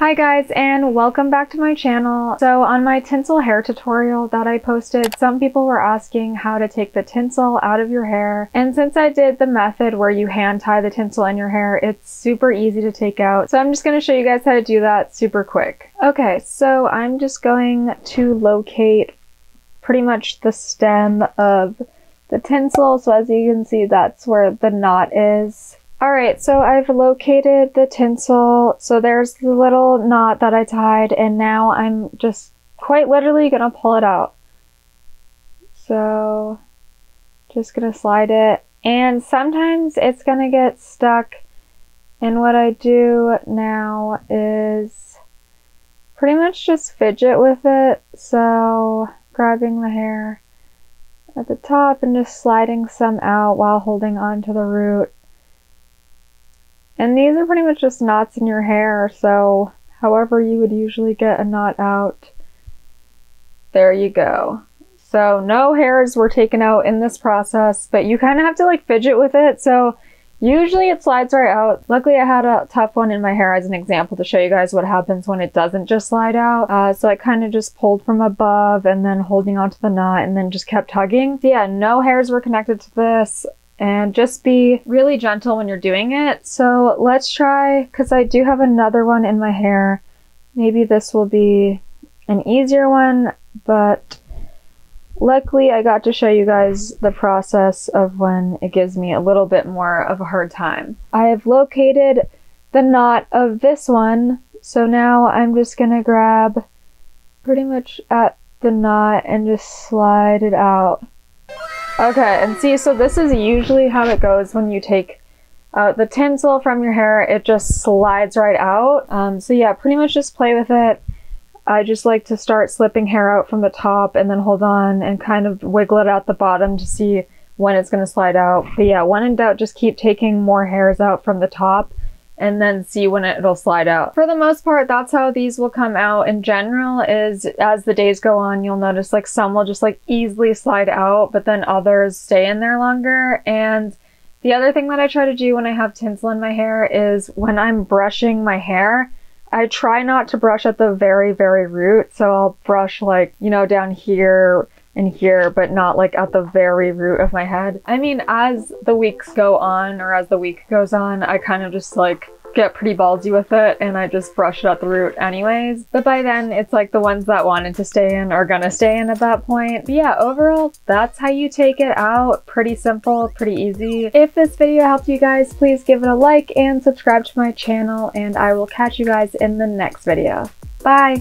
Hi guys, and welcome back to my channel. So on my tinsel hair tutorial that I posted, some people were asking how to take the tinsel out of your hair. And since I did the method where you hand tie the tinsel in your hair, it's super easy to take out. So I'm just going to show you guys how to do that super quick. Okay, so I'm just going to locate pretty much the stem of the tinsel. So as you can see, that's where the knot is. Alright, so I've located the tinsel, so there's the little knot that I tied, and now I'm just quite literally gonna pull it out. So, just gonna slide it, and sometimes it's gonna get stuck, and what I do now is pretty much just fidget with it, so grabbing the hair at the top and just sliding some out while holding on to the root. And these are pretty much just knots in your hair, so however you would usually get a knot out, there you go. So no hairs were taken out in this process, but you kind of have to like fidget with it, so usually it slides right out. Luckily I had a tough one in my hair as an example to show you guys what happens when it doesn't just slide out. So I kind of just pulled from above and then holding onto the knot and then just kept tugging. So yeah, no hairs were connected to this. And just be really gentle when you're doing it. So let's try, because I do have another one in my hair. Maybe this will be an easier one, but luckily I got to show you guys the process of when it gives me a little bit more of a hard time. I have located the knot of this one, so now I'm just gonna grab pretty much at the knot and just slide it out. Okay, and see, so this is usually how it goes when you take the tinsel from your hair. It just slides right out. So yeah, pretty much just play with it. I just like to start slipping hair out from the top and then hold on and kind of wiggle it at the bottom to see when it's going to slide out. But yeah, when in doubt, just keep taking more hairs out from the top and then see when it'll slide out. For the most part, that's how these will come out in general. Is as the days go on, you'll notice like some will just like easily slide out, but then others stay in there longer. And the other thing that I try to do when I have tinsel in my hair is when I'm brushing my hair, I try not to brush at the very, very root. So I'll brush like, you know, down here and here, but not like at the very root of my head. I mean, as the weeks go on, or as the week goes on, I kind of just like get pretty ballsy with it and I just brush it at the root anyways. But by then it's like the ones that wanted to stay in are gonna stay in at that point. But yeah, overall, that's how you take it out. Pretty simple, pretty easy. If this video helped you guys, please give it a like and subscribe to my channel, and I will catch you guys in the next video. Bye!